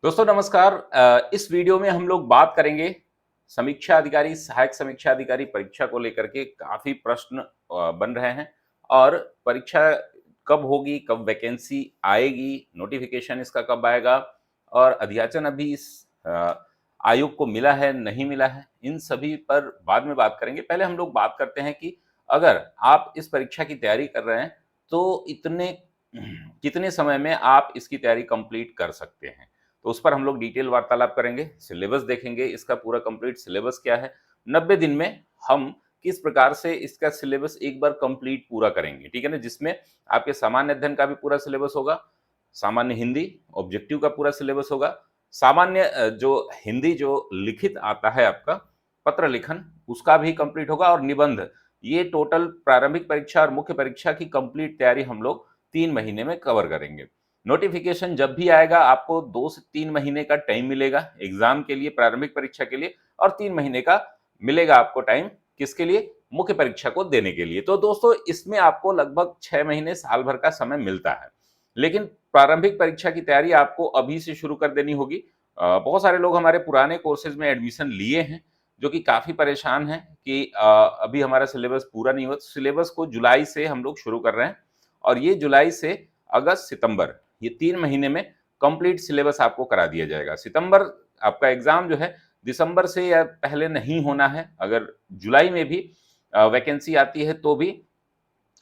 दोस्तों नमस्कार। इस वीडियो में हम लोग बात करेंगे समीक्षा अधिकारी, सहायक समीक्षा अधिकारी परीक्षा को लेकर के काफ़ी प्रश्न बन रहे हैं और परीक्षा कब होगी, कब वैकेंसी आएगी, नोटिफिकेशन इसका कब आएगा और अध्याचन अभी इस आयोग को मिला है, नहीं मिला है, इन सभी पर बाद में बात करेंगे। पहले हम लोग बात करते हैं कि अगर आप इस परीक्षा की तैयारी कर रहे हैं, तो कितने समय में आप इसकी तैयारी कंप्लीट कर सकते हैं। तो उस पर हम लोग डिटेल वार्तालाप करेंगे, सिलेबस देखेंगे, इसका पूरा कंप्लीट सिलेबस क्या है, 90 दिन में हम किस प्रकार से इसका सिलेबस एक बार कंप्लीट पूरा करेंगे, ठीक है ना? जिसमें आपके सामान्य अध्ययन का भी पूरा सिलेबस होगा, सामान्य हिंदी, ऑब्जेक्टिव का पूरा सिलेबस होगा, सामान्य जो हिंदी जो लिखित आता है आपका, पत्र लिखन, उसका भी कंप्लीट होगा और निबंध। ये टोटल प्रारंभिक परीक्षा और मुख्य परीक्षा की कंप्लीट तैयारी हम लोग 3 महीने में कवर करेंगे। नोटिफिकेशन जब भी आएगा आपको 2 से 3 महीने का टाइम मिलेगा एग्जाम के लिए, प्रारंभिक परीक्षा के लिए, और 3 महीने का मिलेगा आपको टाइम किसके लिए? मुख्य परीक्षा को देने के लिए। तो दोस्तों इसमें आपको लगभग 6 महीने, साल भर का समय मिलता है। लेकिन प्रारंभिक परीक्षा की तैयारी आपको अभी से शुरू कर देनी होगी। बहुत सारे लोग हमारे पुराने कोर्सेज में एडमिशन लिए हैं, जो कि काफ़ी परेशान हैं कि अभी हमारा सिलेबस पूरा नहीं हुआ। सिलेबस को जुलाई से हम लोग शुरू कर रहे हैं और ये जुलाई से अगस्त, सितंबर, ये 3 महीने में कंप्लीट सिलेबस आपको करा दिया जाएगा। सितंबर आपका एग्जाम जो है दिसंबर से या पहले नहीं होना है। अगर जुलाई में भी वैकेंसी आती है तो भी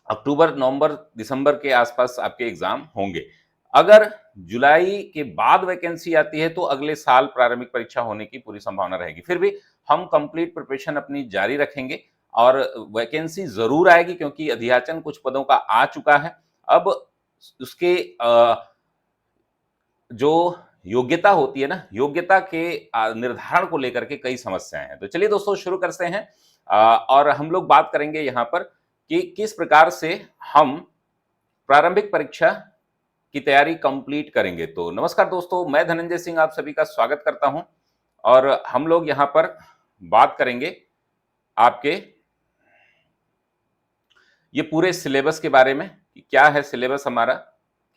अक्टूबर, नवंबर, दिसंबर के आसपास आपके एग्जाम होंगे। अगर जुलाई के बाद वैकेंसी आती है तो अगले साल प्रारंभिक परीक्षा होने की पूरी संभावना रहेगी। फिर भी हम कंप्लीट प्रिपरेशन अपनी जारी रखेंगे और वैकेंसी जरूर आएगी क्योंकि अध्याचन कुछ पदों का आ चुका है। अब उसके जो योग्यता होती है ना, योग्यता के निर्धारण को लेकर के कई समस्याएं हैं। तो चलिए दोस्तों शुरू करते हैं और हम लोग बात करेंगे यहाँ पर कि किस प्रकार से हम प्रारंभिक परीक्षा की तैयारी कंप्लीट करेंगे। तो नमस्कार दोस्तों, मैं धनंजय सिंह आप सभी का स्वागत करता हूं और हम लोग यहाँ पर बात करेंगे आपके ये पूरे सिलेबस के बारे में कि क्या है सिलेबस हमारा,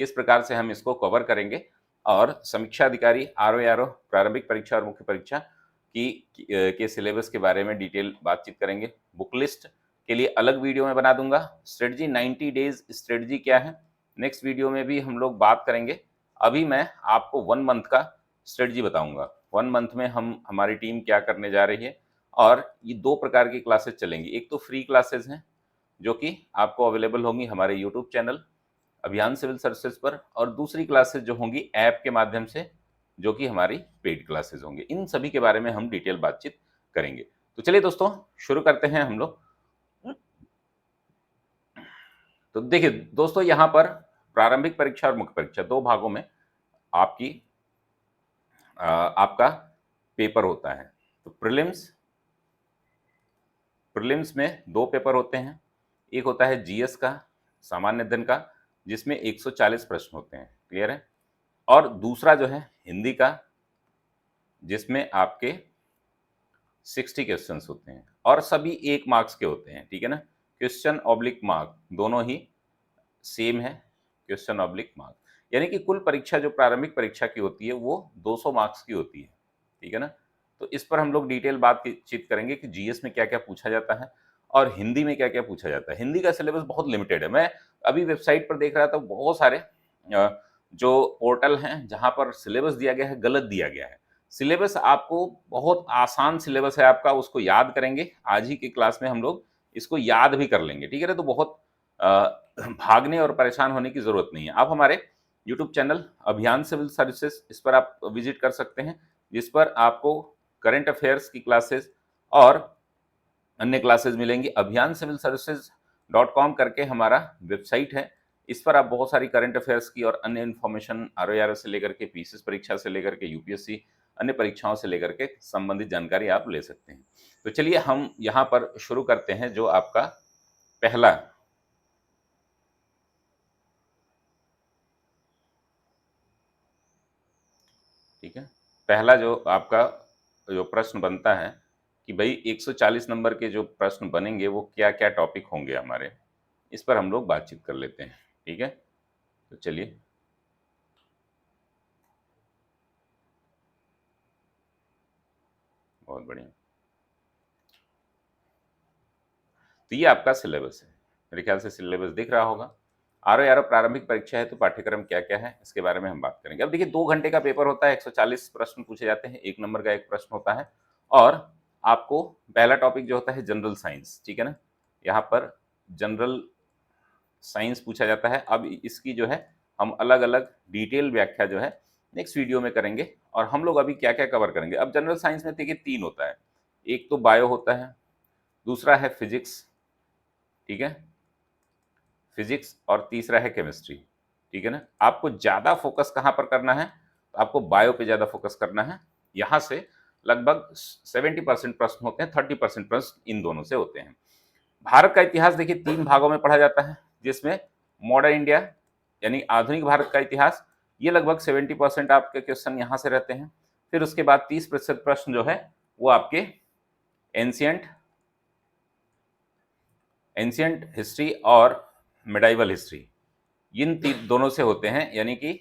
किस प्रकार से हम इसको कवर करेंगे और समीक्षा अधिकारी आरओ प्रारंभिक परीक्षा और मुख्य परीक्षा के सिलेबस के बारे में डिटेल बातचीत करेंगे। बुक लिस्ट के लिए अलग वीडियो में बना दूंगा। स्ट्रेटजी 90 डेज स्ट्रेटजी क्या है, नेक्स्ट वीडियो में भी हम लोग बात करेंगे। अभी मैं आपको 1 मंथ का स्ट्रेटजी बताऊंगा। 1 मंथ में हम हमारी टीम क्या करने जा रही है और ये 2 प्रकार की क्लासेस चलेंगी। एक तो फ्री क्लासेस हैं जो कि आपको अवेलेबल होंगी हमारे यूट्यूब चैनल अभियान सिविल सर्विसेज पर, और दूसरी क्लासेस जो होंगी ऐप के माध्यम से, जो कि हमारी पेड क्लासेस होंगी। इन सभी के बारे में हम डिटेल बातचीत करेंगे। तो चलिए दोस्तों शुरू करते हैं हम लोग। तो देखिए दोस्तों, यहाँ पर प्रारंभिक परीक्षा और मुख्य परीक्षा 2 भागों में आपका पेपर होता है। तो प्रीलिम्स में 2 पेपर होते हैं। एक होता है जीएस का, सामान्य अध्ययन का, जिसमें 140 प्रश्न होते हैं, क्लियर है? और दूसरा जो है हिंदी का, जिसमें आपके 60 क्वेश्चंस होते हैं और सभी 1 मार्क्स के होते हैं, ठीक है ना? क्वेश्चन ऑब्लिक मार्क दोनों ही सेम है, क्वेश्चन ऑब्लिक मार्क, यानी कि कुल परीक्षा जो प्रारंभिक परीक्षा की होती है वो 200 मार्क्स की होती है, ठीक है ना? तो इस पर हम लोग डिटेल बातचीत करेंगे कि जीएस में क्या क्या पूछा जाता है और हिंदी में क्या क्या पूछा जाता है। हिंदी का सिलेबस बहुत लिमिटेड है। मैं अभी वेबसाइट पर देख रहा था, बहुत सारे जो पोर्टल हैं जहां पर सिलेबस दिया गया है गलत दिया गया है। सिलेबस आपको बहुत आसान सिलेबस है आपका, उसको याद करेंगे। आज ही की क्लास में हम लोग इसको याद भी कर लेंगे, ठीक है ना? तो बहुत भागने और परेशान होने की जरूरत नहीं है। आप हमारे यूट्यूब चैनल अभियान सिविल सर्विसेज, इस पर आप विजिट कर सकते हैं, जिस पर आपको करंट अफेयर्स की क्लासेस और अन्य क्लासेस मिलेंगी। अभियान सिविल सर्विसेज .com करके हमारा वेबसाइट है। इस पर आप बहुत सारी करंट अफेयर्स की और अन्य इन्फॉर्मेशन आरओ से लेकर के पीसीएस परीक्षा से लेकर के यूपीएससी अन्य परीक्षाओं से लेकर के संबंधित जानकारी आप ले सकते हैं। तो चलिए हम यहाँ पर शुरू करते हैं। जो आपका पहला ठीक है, पहला जो आपका जो प्रश्न बनता है कि भाई 140 नंबर के जो प्रश्न बनेंगे वो क्या क्या टॉपिक होंगे हमारे, इस पर हम लोग बातचीत कर लेते हैं, ठीक है? तो चलिए बहुत बढ़िया। तो ये आपका सिलेबस है, मेरे ख्याल से सिलेबस दिख रहा होगा। आरओ प्रारंभिक परीक्षा है तो पाठ्यक्रम क्या क्या है इसके बारे में हम बात करेंगे। अब देखिए 2 घंटे का पेपर होता है, 140 प्रश्न पूछे जाते हैं, 1 नंबर का 1 प्रश्न होता है और आपको पहला टॉपिक जो होता है जनरल साइंस, ठीक है ना? यहाँ पर जनरल साइंस पूछा जाता है। अब इसकी जो है हम अलग-अलग डिटेल व्याख्या जो है नेक्स्ट वीडियो में करेंगे और हम लोग अभी क्या-क्या कवर करेंगे। अब जनरल साइंस में देखिए 3 होता है, एक तो बायो होता है, दूसरा है फिजिक्स, ठीक है? फिजिक्स और तीसरा है केमिस्ट्री, ठीक है ना? आपको ज़्यादा फोकस कहाँ पर करना है? तो आपको बायो पे ज़्यादा फोकस करना है। यहाँ से लगभग 70% प्रश्न होते हैं, 30% प्रश्न इन दोनों से होते हैं। भारत का इतिहास देखिए 3 भागों में पढ़ा जाता है, जिसमें मॉडर्न इंडिया यानी आधुनिक भारत का इतिहास, ये लगभग 70% आपके क्वेश्चन यहाँ से रहते हैं। फिर उसके बाद 30% प्रश्न जो है वो आपके एंशिएंट एंशिएंट हिस्ट्री और मिडाइवल हिस्ट्री, इन दोनों से होते हैं, यानी कि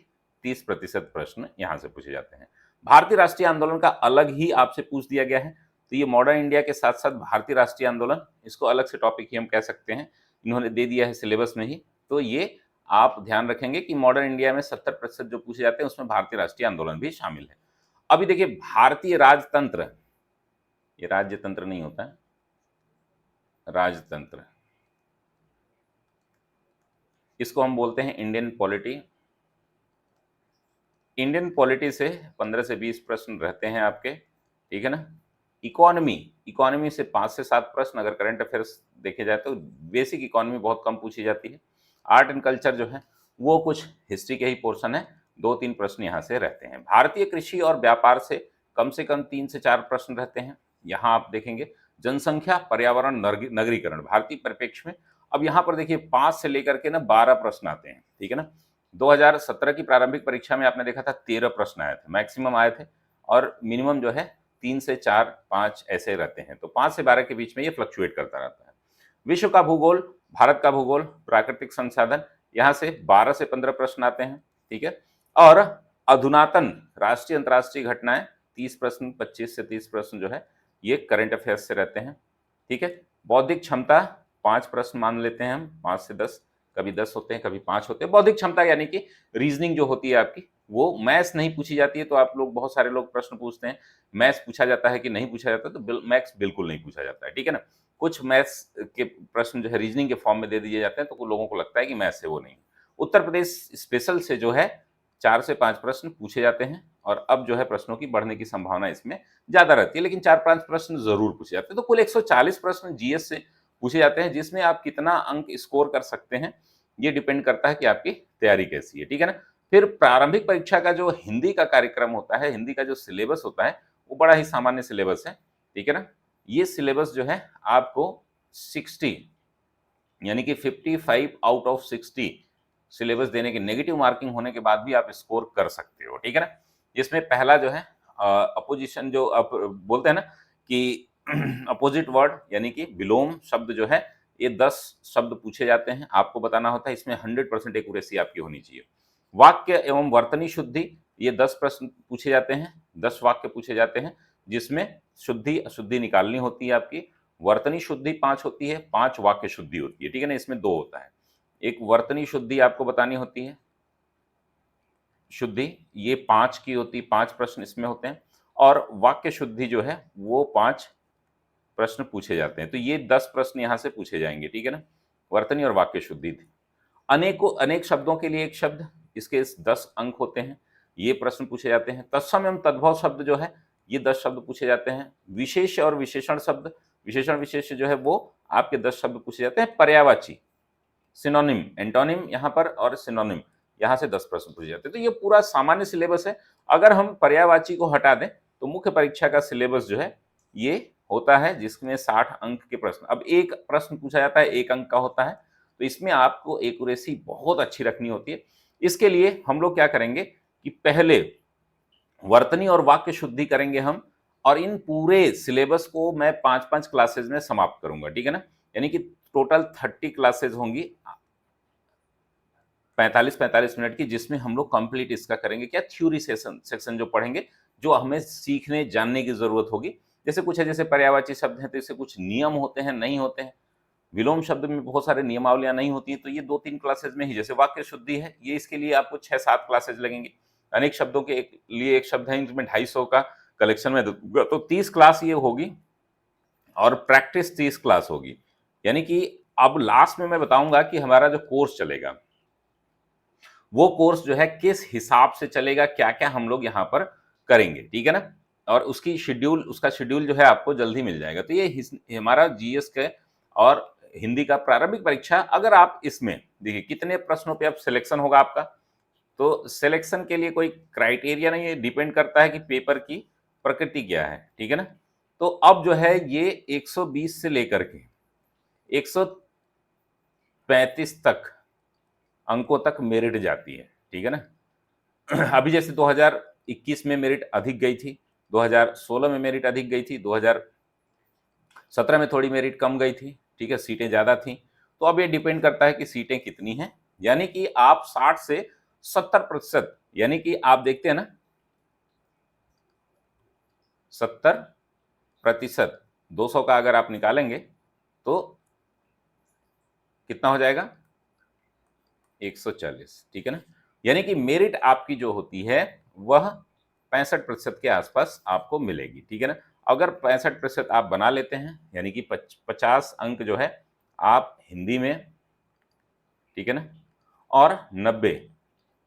30% प्रश्न यहाँ से पूछे जाते हैं। भारतीय राष्ट्रीय आंदोलन का अलग ही आपसे पूछ दिया गया है, तो ये मॉडर्न इंडिया के साथ साथ भारतीय राष्ट्रीय आंदोलन, इसको अलग से टॉपिक ही हम कह सकते हैं, इन्होंने दे दिया है सिलेबस में ही। तो ये आप ध्यान रखेंगे कि मॉडर्न इंडिया में 70% जो पूछे जाते हैं उसमें भारतीय राष्ट्रीय आंदोलन भी शामिल है। अभी देखिए भारतीय राजतंत्र, ये राज्यतंत्र नहीं होता है, राजतंत्र, इसको हम बोलते हैं इंडियन पॉलिटी। इंडियन पॉलिटी से 15 से 20 प्रश्न रहते हैं आपके, ठीक है ना? इकोनॉमी, इकोनॉमी से 5 से 7 प्रश्न, अगर करंट अफेयर्स देखे जाए तो बेसिक इकोनॉमी बहुत कम पूछी जाती है। आर्ट एंड कल्चर जो है वो कुछ हिस्ट्री के ही पोर्शन है, 2-3 प्रश्न यहाँ से रहते हैं। भारतीय कृषि और व्यापार से कम 3 से 4 प्रश्न रहते हैं। यहाँ आप देखेंगे जनसंख्या, पर्यावरण, नगरीकरण, भारतीय परिप्रेक्ष्य में। अब यहाँ पर देखिए 5 से लेकर के ना 12 प्रश्न आते हैं, ठीक है ना? 2017 की प्रारंभिक परीक्षा में आपने देखा था 13 प्रश्न आए थे, मैक्सिमम आए थे, और मिनिमम जो है 3 से 4, 5 ऐसे रहते हैं। तो 5 से 12 के बीच में ये फ्लक्चुएट करता रहता है। विश्व का भूगोल, भारत का भूगोल, प्राकृतिक संसाधन, यहाँ से 12 से 15 प्रश्न आते हैं, ठीक है? और अधुनातन राष्ट्रीय अंतर्राष्ट्रीय घटनाएं 30 प्रश्न, 25 से 30 प्रश्न जो है ये करंट अफेयर्स से रहते हैं, ठीक है? बौद्धिक क्षमता 5 प्रश्न मान लेते हैं हम, 5 से 10, कभी 10 होते हैं, कभी 5 होते हैं। बौद्धिक क्षमता यानी कि रीजनिंग जो होती है आपकी, वो मैथ्स नहीं पूछी जाती है। तो आप लोग, बहुत सारे लोग प्रश्न पूछते हैं मैथ्स पूछा जाता है कि नहीं पूछा जाता, तो मैथ्स बिल्कुल नहीं पूछा जाता है, ठीक है ना? कुछ मैथ्स के प्रश्न जो है रीजनिंग के फॉर्म में दे दिए जाते हैं, तो लोगों को लगता है कि मैथ्स है, वो नहीं। उत्तर प्रदेश स्पेशल से जो है 4 से 5 प्रश्न पूछे जाते हैं, और अब जो है प्रश्नों की बढ़ने की संभावना इसमें ज्यादा रहती है, लेकिन 4-5 प्रश्न जरूर पूछे जाते हैं। तो कुल 140 प्रश्न जीएस से पूछे जाते हैं, जिसमें आप कितना अंक स्कोर कर सकते हैं ये डिपेंड करता है कि आपकी तैयारी कैसी है, ठीक है ना? फिर प्रारंभिक परीक्षा का जो हिंदी का कार्यक्रम होता है, हिंदी का जो सिलेबस होता है, वो बड़ा ही सामान्य सिलेबस है, ठीक है ना? ये सिलेबस जो है आपको 60 यानी कि 55 आउट ऑफ 60 सिलेबस देने के, नेगेटिव मार्किंग होने के बाद भी आप स्कोर कर सकते हो, ठीक है ना? इसमें पहला जो है अपोजिशन, जो आप बोलते हैं ना कि अपोजिट वर्ड यानी कि विलोम शब्द जो है, ये 10 शब्द पूछे जाते हैं, आपको बताना होता है, इसमें 100% एक्यूरेसी आपकी होनी चाहिए। वाक्य एवं वर्तनी शुद्धि, ये 10 प्रश्न पूछे जाते हैं, 10 वाक्य पूछे जाते हैं, जिसमें शुद्धि अशुद्धि निकालनी होती है आपकी। वर्तनी शुद्धि 5 होती है, 5 वाक्य शुद्धि होती है, ठीक है ना? इसमें 2 होता है, एक वर्तनी शुद्धि आपको बतानी होती है, शुद्धि ये 5 की होती है, 5 प्रश्न इसमें होते हैं, और वाक्य शुद्धि जो है वो 5 प्रश्न पूछे जाते हैं। तो ये 10 प्रश्न यहाँ से पूछे जाएंगे, ठीक है ना? वर्तनी और वाक्य शुद्धि। अनेक शब्दों के लिए एक शब्द, इसके 10 अंक होते हैं, ये प्रश्न पूछे जाते हैं। तत्सम एवं तद्भव शब्द जो है, ये 10 शब्द पूछे जाते हैं। विशेष और विशेषण शब्द, विशेषण विशेष जो है वो आपके 10 शब्द पूछे जाते हैं। पर्यायवाची, सिनोनिम, एंटोनिम यहाँ पर, और सिनोनिम यहाँ से 10 प्रश्न पूछे जाते हैं। तो ये पूरा सामान्य सिलेबस है। अगर हम पर्यायवाची को हटा दें तो मुख्य परीक्षा का सिलेबस जो है ये होता है, जिसमें 60 अंक के प्रश्न, अब एक प्रश्न पूछा जाता है 1 अंक का होता है, तो इसमें आपको एक्यूरेसी बहुत अच्छी रखनी होती है। इसके लिए हम लोग क्या करेंगे कि पहले वर्तनी और वाक्य शुद्धि करेंगे हम, और इन पूरे सिलेबस को मैं 5-5 क्लासेज में समाप्त करूंगा, ठीक है ना? यानी कि टोटल 30 क्लासेज होंगी, 45-45 मिनट की, जिसमें हम लोग कंप्लीट इसका करेंगे क्या, थ्योरी सेक्शन जो पढ़ेंगे, जो हमें सीखने जानने की जरूरत होगी, जैसे कुछ है, जैसे पर्यायवाची शब्द हैं तो इससे कुछ नियम होते हैं, नहीं होते हैं। विलोम शब्द में बहुत सारे नियमावलियां नहीं होती हैं, तो ये 2-3 क्लासेज में ही, जैसे वाक्य शुद्धि है, ये इसके लिए आपको 6-7 क्लासेज लगेंगे। अनेक शब्दों के लिए एक शब्द है, इनमें 250 का कलेक्शन में दूंगा, तो 30 क्लास ये होगी और प्रैक्टिस 30 क्लास होगी। यानी कि अब लास्ट में मैं बताऊंगा कि हमारा जो कोर्स चलेगा, वो कोर्स जो है किस हिसाब से चलेगा, क्या क्या हम लोग यहाँ पर करेंगे, ठीक है ना। और उसका शेड्यूल जो है आपको जल्द ही मिल जाएगा। तो ये हमारा जीएस के और हिंदी का प्रारंभिक परीक्षा, अगर आप इसमें देखिए कितने प्रश्नों पे अब सिलेक्शन होगा आपका, तो सिलेक्शन के लिए कोई क्राइटेरिया नहीं है, डिपेंड करता है कि पेपर की प्रकृति क्या है, ठीक है ना। तो अब जो है ये 120 से लेकर के 135 तक अंकों तक मेरिट जाती है, ठीक है ना। अभी जैसे 2021 में मेरिट अधिक गई थी, 2016 में मेरिट अधिक गई थी, 2017 में थोड़ी मेरिट कम गई थी, ठीक है, सीटें ज्यादा थी। तो अब ये डिपेंड करता है कि सीटें कितनी हैं, यानी कि आप 60 से 70%, यानी कि आप देखते हैं ना 70%, 200 का अगर आप निकालेंगे तो कितना हो जाएगा, 140, ठीक है ना। यानी कि मेरिट आपकी जो होती है वह 65% के आसपास आपको मिलेगी, ठीक है ना। अगर 65% आप बना लेते हैं, यानी कि 50 अंक जो है आप हिंदी में, ठीक है ना, और 90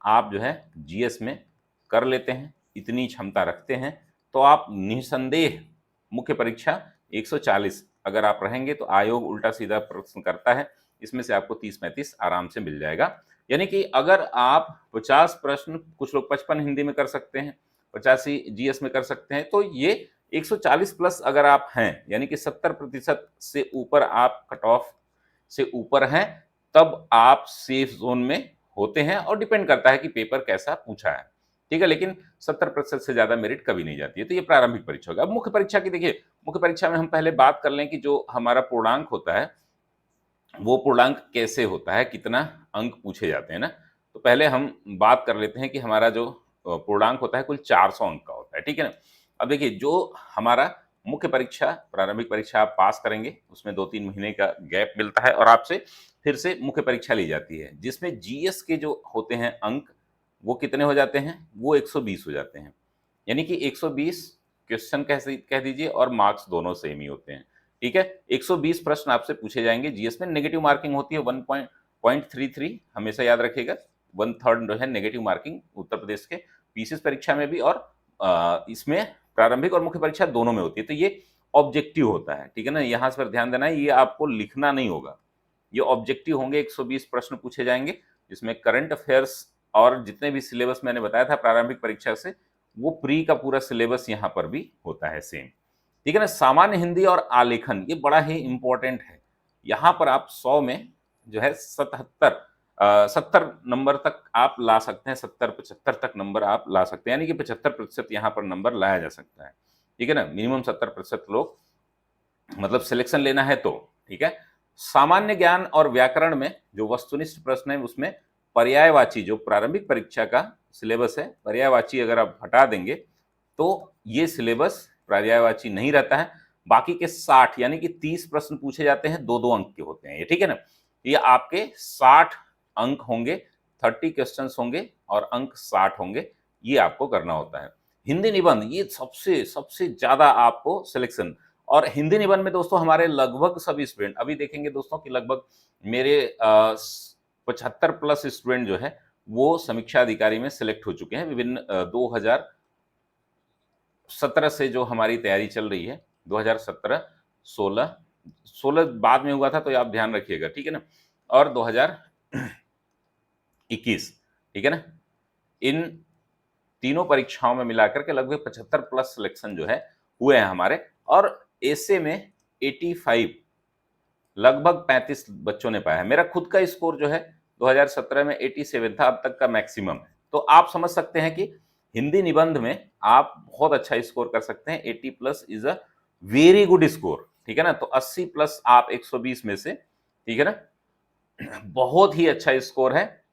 आप जो है जीएस में कर लेते हैं, इतनी क्षमता रखते हैं, तो आप निसंदेह मुख्य परीक्षा 140 अगर आप रहेंगे तो आयोग उल्टा सीधा प्रश्न करता है, इसमें से आपको 30-35 आराम से मिल जाएगा। यानी कि अगर आप 50 प्रश्न, कुछ लोग 55 हिंदी में कर सकते हैं, 85 जीएस में कर सकते हैं, तो ये 140 प्लस अगर आप हैं, यानी कि 70% से ऊपर आप कट ऑफ से ऊपर हैं, तब आप सेफ जोन में होते हैं, और डिपेंड करता है कि पेपर कैसा पूछा है, ठीक है। लेकिन 70% से ज्यादा मेरिट कभी नहीं जाती है। तो ये प्रारंभिक परीक्षा होगा। अब मुख्य परीक्षा की देखिए, मुख्य परीक्षा में हम पहले बात कर लें कि जो हमारा पूर्णांक होता है वो पूर्णांक कैसे होता है, कितना अंक पूछे जाते हैं ना। तो पहले हम बात कर लेते हैं कि हमारा जो पूर्णांक होता है कुल 400 अंक का होता है, ठीक है ना। अब देखिए, जो हमारा मुख्य परीक्षा प्रारंभिक परीक्षा आप पास करेंगे, उसमें 2-3 महीने का गैप मिलता है और आपसे फिर से मुख्य परीक्षा ली जाती है, जिसमें जीएस के जो होते हैं अंक वो कितने हो जाते हैं, वो 120 हो जाते हैं। यानी कि 120 क्वेश्चन कह दीजिए और मार्क्स दोनों सेम ही होते हैं, ठीक है। 120 प्रश्न आपसे पूछे जाएंगे। जीएस में नेगेटिव मार्किंग होती है 1.33, हमेशा याद रखिएगा। 1/3 जो है नेगेटिव मार्किंग उत्तर प्रदेश के पीसीएस परीक्षा में भी, और इसमें प्रारंभिक और मुख्य परीक्षा दोनों में होती है। तो ये ऑब्जेक्टिव होता है, ठीक है ना, यहाँ पर ध्यान देना है, ये आपको लिखना नहीं होगा, ये ऑब्जेक्टिव होंगे। 120 प्रश्न पूछे जाएंगे, जिसमें करंट अफेयर्स और जितने भी सिलेबस मैंने बताया था प्रारंभिक परीक्षा से, वो प्री का पूरा सिलेबस यहाँ पर भी होता है सेम, ठीक है ना। सामान्य हिंदी और आलेखन ये बड़ा ही इंपॉर्टेंट है। यहाँ पर आप 100 में जो है 70 नंबर तक आप ला सकते हैं, 70-75 तक नंबर आप ला सकते हैं, यानी कि 75% यहाँ पर नंबर लाया जा सकता है, ठीक है ना। मिनिमम 70% लोग मतलब सिलेक्शन लेना है तो, ठीक है। सामान्य ज्ञान और व्याकरण में जो वस्तुनिष्ठ प्रश्न है उसमें पर्यायवाची, जो प्रारंभिक परीक्षा का सिलेबस है, पर्यायवाची अगर आप हटा देंगे तो ये सिलेबस पर्यायवाची नहीं रहता है। बाकी के 60 यानी कि 30 प्रश्न पूछे जाते हैं, 2-2 अंक के होते हैं ये, ठीक है ना। ये आपके 60 अंक होंगे, 30 क्वेश्चंस होंगे और अंक 60 होंगे, ये आपको करना होता है। हिंदी निबंध ये सबसे सबसे ज्यादा आपको सिलेक्शन, और हिंदी निबंध में दोस्तों हमारे लगभग सभी स्टूडेंट, अभी देखेंगे दोस्तों कि लगभग मेरे 75 प्लस स्टूडेंट जो है वो समीक्षा अधिकारी में सिलेक्ट हो चुके हैं। विभिन्न 2017 से जो हमारी तैयारी चल रही है, 2017, 16 बाद में हुआ था तो आप ध्यान रखिएगा, ठीक है ना, और 2021, ठीक है ना। इन तीनों परीक्षाओं में मिलाकर के लगभग 75 प्लस सिलेक्शन जो है हुए हैं हमारे, और ऐसे में 85 लगभग 35 बच्चों ने पाया है। मेरा खुद का स्कोर जो है 2017 में 87 था, अब तक का मैक्सिमम है। तो आप समझ सकते हैं कि हिंदी निबंध में आप बहुत अच्छा स्कोर कर सकते हैं। 80 plus is a very good score, ठीक है ना। तो 80 प्लस आप 120 में से, ठीक है ना, बहुत ही अच्छा स्कोर है।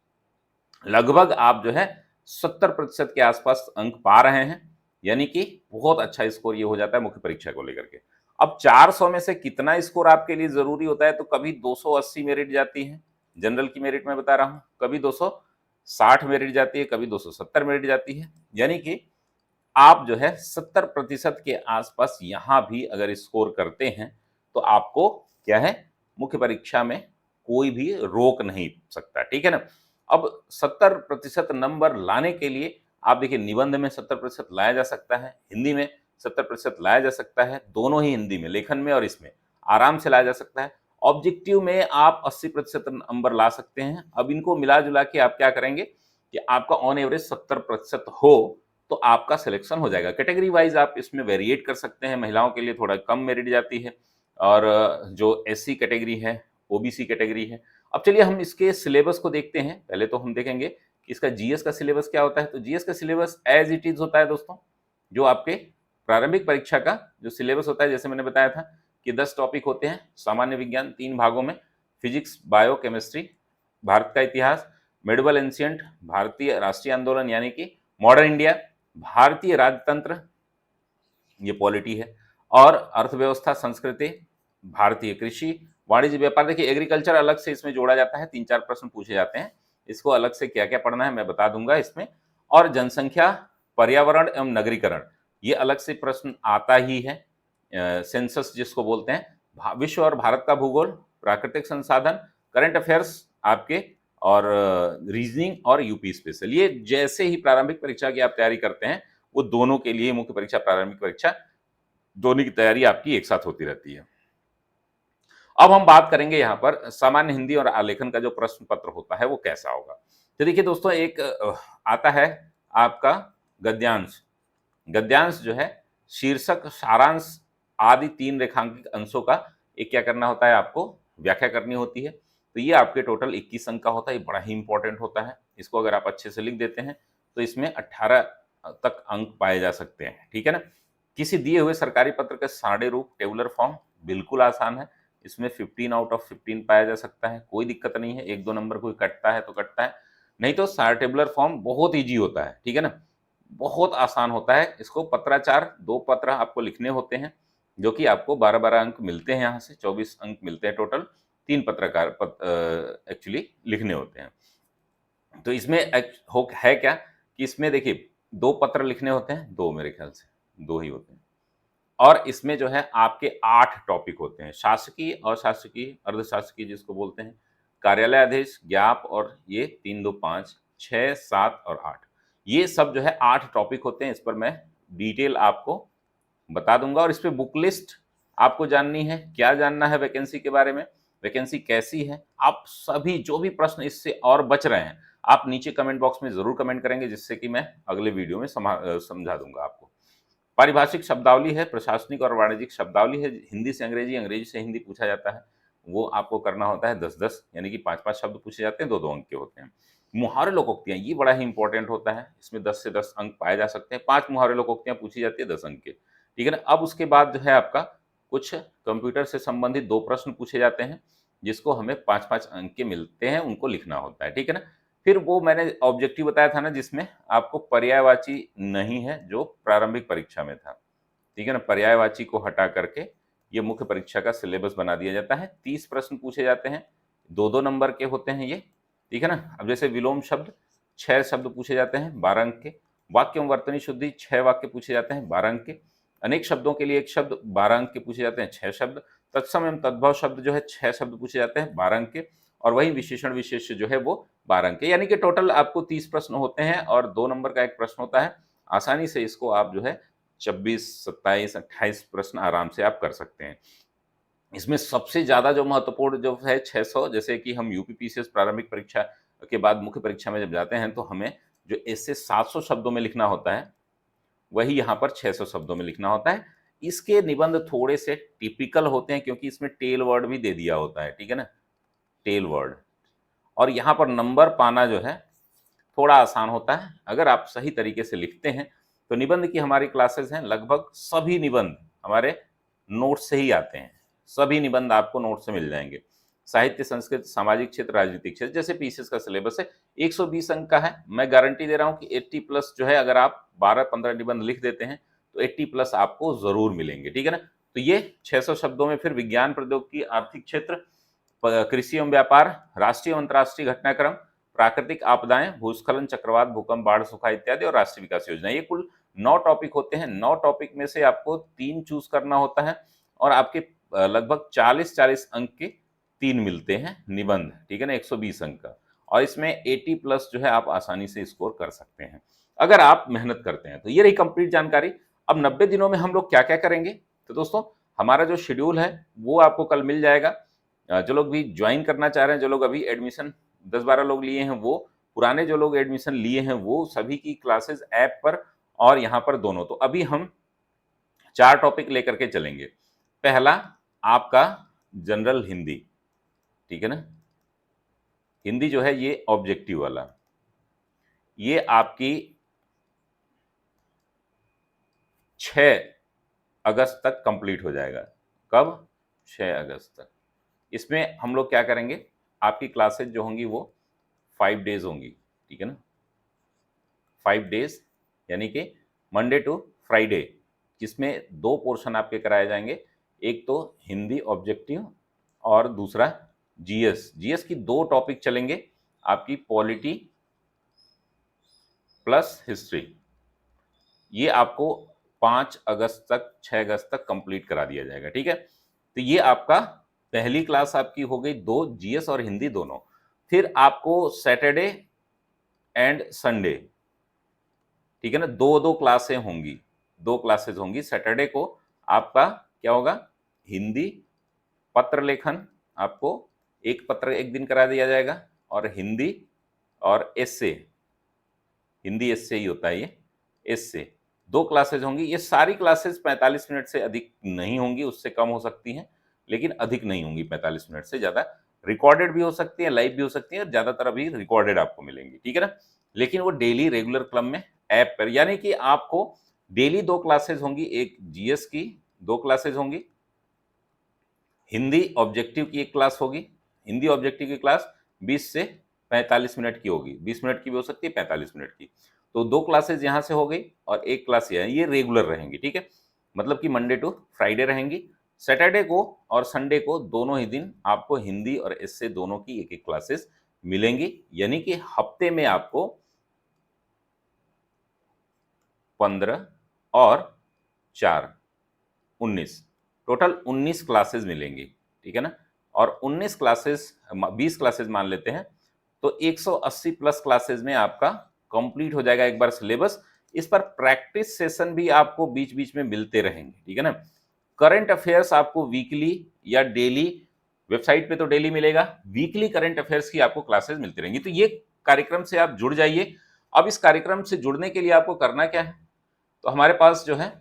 लगभग आप जो है 70% के आसपास अंक पा रहे हैं, यानी कि बहुत अच्छा स्कोर ये हो जाता है मुख्य परीक्षा को लेकर के। अब 400 में से कितना स्कोर आपके लिए जरूरी होता है, तो कभी 280 मेरिट जाती है, जनरल की मेरिट में बता रहा हूं, कभी 260 मेरिट जाती है, कभी 270 मेरिट जाती है। यानी कि आप जो है 70% के आसपास यहां भी अगर स्कोर करते हैं तो आपको क्या है, मुख्य परीक्षा में कोई भी रोक नहीं सकता, ठीक है ना। अब 70% नंबर लाने के लिए आप देखिए, निबंध में 70% लाया जा सकता है, हिंदी में 70% लाया जा सकता है, दोनों ही हिंदी में, लेखन में और इसमें आराम से लाया जा सकता है। ऑब्जेक्टिव में आप 80% नंबर ला सकते हैं। अब इनको मिला जुला के आप क्या करेंगे कि आपका ऑन एवरेज 70% हो तो आपका सिलेक्शन हो जाएगा। कैटेगरी वाइज आप इसमें वेरिएट कर सकते हैं, महिलाओं के लिए थोड़ा कम मेरिट जाती है, और जो एससी कैटेगरी है, ओबीसी कैटेगरी है। अब चलिए हम इसके सिलेबस को देखते हैं। पहले तो हम देखेंगे कि इसका जीएस का सिलेबस क्या होता है। तो जीएस का सिलेबस एज इट इज होता है दोस्तों, जो आपके प्रारंभिक परीक्षा का जो सिलेबस होता है, जैसे मैंने बताया था कि 10 टॉपिक होते हैं, सामान्य विज्ञान 3 भागों में, फिजिक्स, बायो, केमिस्ट्री, भारत का इतिहास, मेडिवल एंशियंट, भारतीय राष्ट्रीय आंदोलन यानी कि मॉडर्न इंडिया, भारतीय राजतंत्र, ये पॉलिटी है, और अर्थव्यवस्था, संस्कृति, भारतीय कृषि, वाणिज्य, व्यापार। देखिए एग्रीकल्चर अलग से इसमें जोड़ा जाता है, 3-4 प्रश्न पूछे जाते हैं, इसको अलग से क्या क्या पढ़ना है मैं बता दूंगा इसमें। और जनसंख्या, पर्यावरण एवं नगरीकरण, ये अलग से प्रश्न आता ही है, सेंसस जिसको बोलते हैं, विश्व और भारत का भूगोल, प्राकृतिक संसाधन, करंट अफेयर्स आपके, और रीजनिंग और यूपी स्पेशल। ये जैसे ही प्रारंभिक परीक्षा की आप तैयारी करते हैं, वो दोनों के लिए मुख्य परीक्षा, प्रारंभिक परीक्षा, दोनों की तैयारी आपकी एक साथ होती रहती है। अब हम बात करेंगे यहाँ पर सामान्य हिंदी और आलेखन का जो प्रश्न पत्र होता है वो कैसा होगा। तो देखिए दोस्तों, एक आता है आपका गद्यांश। गद्यांश जो है शीर्षक, सारांश आदि 3 रेखांकित अंशों का एक क्या करना होता है, आपको व्याख्या करनी होती है। तो ये आपके टोटल 21 अंक का होता है, ये बड़ा ही इंपॉर्टेंट होता है। इसको अगर आप अच्छे से लिख देते हैं तो इसमें 18 तक अंक पाए जा सकते हैं, ठीक है ना। किसी दिए हुए सरकारी पत्र का सारणी रूप, टेबुलर फॉर्म, बिल्कुल आसान है, इसमें 15 आउट ऑफ 15 पाया जा सकता है, कोई दिक्कत नहीं है। 1-2 नंबर कोई कटता है तो कटता है, नहीं तो सार टेबुलर फॉर्म बहुत ईजी होता है, ठीक है ना, बहुत आसान होता है। इसको पत्राचार 2 पत्र आपको लिखने होते हैं, जो कि आपको 12-12 अंक मिलते हैं, यहाँ से 24 अंक मिलते हैं टोटल। 3 पत्रकार एक्चुअली लिखने होते हैं। तो इसमें है क्या कि इसमें देखिए 2 पत्र लिखने होते हैं, 2 मेरे ख्याल से 2 ही होते हैं, और इसमें जो है आपके 8 टॉपिक होते हैं, शासकीय, अशासकीय, अर्धशासकीय जिसको बोलते हैं, कार्यालय आदेश, ज्ञाप, और ये 3, 2, 5, 6, 7 और 8, ये सब जो है 8 टॉपिक होते हैं। इस पर मैं डिटेल आपको बता दूंगा, और इस पे बुक लिस्ट आपको जाननी है, क्या जानना है वैकेंसी के बारे में, वैकेंसी कैसी है, आप सभी जो भी प्रश्न इससे और बच रहे हैं आप नीचे कमेंट बॉक्स में जरूर कमेंट करेंगे, जिससे कि मैं अगले वीडियो में समझा दूंगा आपको। पारिभाषिक शब्दावली है, प्रशासनिक और वाणिज्यिक शब्दावली है, हिंदी से अंग्रेजी, अंग्रेजी से हिंदी पूछा जाता है, वो आपको करना होता है 10-10, यानी कि 5-5 शब्द पूछे जाते हैं, 2-2 अंक के होते हैं। मुहावरे लोकोक्तियां, ये बड़ा ही इंपॉर्टेंट होता है, इसमें 10 से 10 अंक पाए जा सकते हैं। 5 मुहावरे लोकोक्तियां पूछी जाती है 10 अंक के, ठीक है ना। अब उसके बाद जो है आपका कुछ कंप्यूटर से संबंधित 2 प्रश्न पूछे जाते हैं, जिसको हमें 5-5 अंक के मिलते हैं, उनको लिखना होता है, ठीक है ना। फिर वो मैंने ऑब्जेक्टिव बताया था ना, जिसमें आपको पर्यायवाची नहीं है, जो प्रारंभिक परीक्षा में था, ठीक है ना। पर्यायवाची को हटा करके ये मुख्य परीक्षा का सिलेबस बना दिया जाता है। 30 प्रश्न पूछे जाते हैं, 2-2 नंबर के होते हैं ये, ठीक है ना। अब जैसे विलोम शब्द, 6 शब्द पूछे जाते हैं, 12 अंक के। वाक्य एवं वर्तनी शुद्धि, 6 वाक्य पूछे जाते हैं, 12 अंक के। अनेक शब्दों के लिए 1 शब्द, 12 अंक के पूछे जाते हैं, 6 शब्द। तत्सम एवं तद्भव शब्द जो है 6 शब्द पूछे जाते हैं, 12 अंक के। और वही विशेषण विशेष्य जो है वो 12 अंक के, यानी कि टोटल आपको 30 प्रश्न होते हैं, और 2 नंबर का एक प्रश्न होता है। आसानी से इसको आप जो है 26, 27, 28 प्रश्न आराम से आप कर सकते हैं। इसमें सबसे ज्यादा जो महत्वपूर्ण जो है 600, जैसे कि हम यूपीपीसीएस प्रारंभिक परीक्षा के बाद मुख्य परीक्षा में जब जाते हैं तो हमें जो ऐसे 700 शब्दों में लिखना होता है, वही यहाँ पर 600 शब्दों में लिखना होता है। इसके निबंध थोड़े से टिपिकल होते हैं, क्योंकि इसमें टेल वर्ड भी दे दिया होता है, ठीक है ना, टेल वर्ड। और यहाँ पर नंबर पाना जो है थोड़ा आसान होता है, अगर आप सही तरीके से लिखते हैं। तो निबंध की हमारी क्लासेस हैं, लगभग सभी निबंध हमारे नोट से ही आते हैं, सभी निबंध आपको नोट से मिल जाएंगे। साहित्य, संस्कृत, सामाजिक क्षेत्र, राजनीतिक क्षेत्र, जैसे पीसीएस का सिलेबस है 120 अंक का है। मैं गारंटी दे रहा हूँ कि 80 प्लस जो है, अगर आप 12-15 निबंध लिख देते हैं तो 80 प्लस आपको जरूर मिलेंगे, ठीक है ना। तो ये 600 शब्दों में फिर विज्ञान, प्रौद्योगिकी, आर्थिक क्षेत्र, कृषि एवं व्यापार, राष्ट्रीय एवं अंतर्राष्ट्रीय घटनाक्रम, प्राकृतिक आपदाएं, भूस्खलन, चक्रवात, भूकंप, बाढ़, सूखा इत्यादि, और राष्ट्रीय विकास योजना। ये कुल 9 टॉपिक होते हैं। 9 टॉपिक में से आपको 3 चूज करना होता है और आपके लगभग 40-40 अंक के 3 मिलते हैं निबंध, ठीक है ना, 120 अंक का। और इसमें 80 प्लस जो है आप आसानी से स्कोर कर सकते हैं अगर आप मेहनत करते हैं। तो ये रही कंप्लीट जानकारी। अब 90 दिनों में हम लोग क्या क्या करेंगे, तो दोस्तों हमारा जो शेड्यूल है वो आपको कल मिल जाएगा। जो लोग भी ज्वाइन करना चाह रहे हैं, जो लोग अभी एडमिशन 10-12 लोग लिए हैं, वो पुराने जो लोग एडमिशन लिए हैं, वो सभी की क्लासेस ऐप पर और यहाँ पर दोनों। तो अभी हम 4 टॉपिक लेकर के चलेंगे। पहला आपका जनरल हिंदी, ठीक है ना। हिंदी जो है ये ऑब्जेक्टिव वाला, ये आपकी 6 अगस्त तक कंप्लीट हो जाएगा। कब? 6 अगस्त तक। इसमें हम लोग क्या करेंगे, आपकी क्लासेज जो होंगी वो 5 डेज होंगी, ठीक है ना। 5 डेज यानी कि मंडे टू फ्राइडे, जिसमें 2 पोर्शन आपके कराए जाएंगे। एक तो हिंदी ऑब्जेक्टिव और दूसरा जीएस। जीएस की 2 टॉपिक चलेंगे, आपकी पॉलिटी प्लस हिस्ट्री। ये आपको 5 अगस्त तक, 6 अगस्त तक कंप्लीट करा दिया जाएगा, ठीक है। तो ये आपका पहली क्लास आपकी हो गई, 2 जीएस और हिंदी दोनों। फिर आपको सैटरडे एंड संडे, ठीक है ना, 2-2 क्लासें होंगी, 2 क्लासेज होंगी। सैटरडे को आपका क्या होगा, हिंदी पत्र लेखन, आपको एक पत्र एक दिन करा दिया जाएगा, और हिंदी और एस्से, हिंदी एस्से ही होता है ये, एस्से 2 क्लासेज होंगी। ये सारी क्लासेज 45 मिनट से अधिक नहीं होंगी, उससे कम हो सकती हैं, लेकिन अधिक नहीं होंगी 45 मिनट से ज़्यादा। रिकॉर्डेड भी हो सकती है, लाइव भी हो सकती है, ज़्यादातर अभी रिकॉर्डेड आपको मिलेंगी, ठीक है ना। लेकिन वो डेली रेगुलर क्रम में ऐप पर, यानी कि आपको डेली 2 क्लासेज होंगी। एक जीएस की 2 क्लासेज होंगी, हिंदी ऑब्जेक्टिव की 1 क्लास होगी। हिंदी ऑब्जेक्टिव की क्लास 20 से 45 मिनट की होगी, 20 मिनट की भी हो सकती है, 45 मिनट की। तो 2 क्लासेज यहाँ से हो गई और 1 क्लास ये रेगुलर रहेंगी, ठीक है। मतलब कि मंडे टू फ्राइडे रहेंगी। सैटरडे को और संडे को दोनों ही दिन आपको हिंदी और इससे दोनों की 1-1 क्लासेस मिलेंगी, यानी कि हफ्ते में आपको 15 और 4 19, टोटल 19 क्लासेस मिलेंगी, ठीक है ना। और 19 क्लासेस, 20 क्लासेस मान लेते हैं, तो 180 प्लस क्लासेस में आपका कंप्लीट हो जाएगा एक बार सिलेबस। इस पर प्रैक्टिस सेशन भी आपको बीच बीच में मिलते रहेंगे, ठीक है ना। करंट अफेयर्स आपको वीकली या डेली, वेबसाइट पे तो डेली मिलेगा, वीकली करंट अफेयर्स की आपको क्लासेस मिलती रहेंगी। तो ये कार्यक्रम से आप जुड़ जाइए। अब इस कार्यक्रम से जुड़ने के लिए आपको करना क्या है, तो हमारे पास जो है,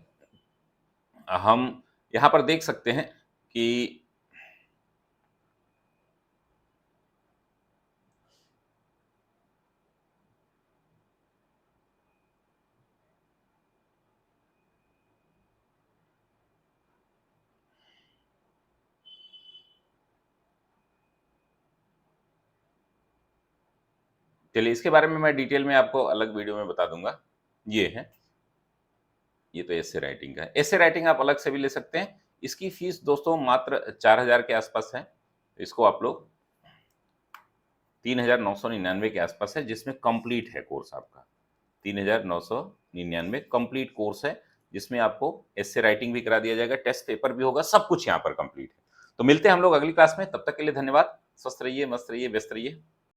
हम यहाँ पर देख सकते हैं कि चलिए इसके बारे में मैं डिटेल में आपको अलग वीडियो में बता दूंगा। ये है, ये तो एसे राइटिंग का है। एसे राइटिंग आप अलग से भी ले सकते हैं। इसकी फीस दोस्तों मात्र 4000 के आसपास है। इसको आप लोग 3999 के आसपास है, जिसमें कंप्लीट है कोर्स आपका। 3999 कंप्लीट कोर्स है, जिसमें आपको एसे राइटिंग भी करा दिया जाएगा, टेस्ट पेपर भी होगा, सब कुछ यहाँ पर कंप्लीट है। तो मिलते हैं हम लोग अगली क्लास में, तब तक के लिए धन्यवाद। स्वस्थ रहिए, मस्त रहिए, व्यस्त रहिए।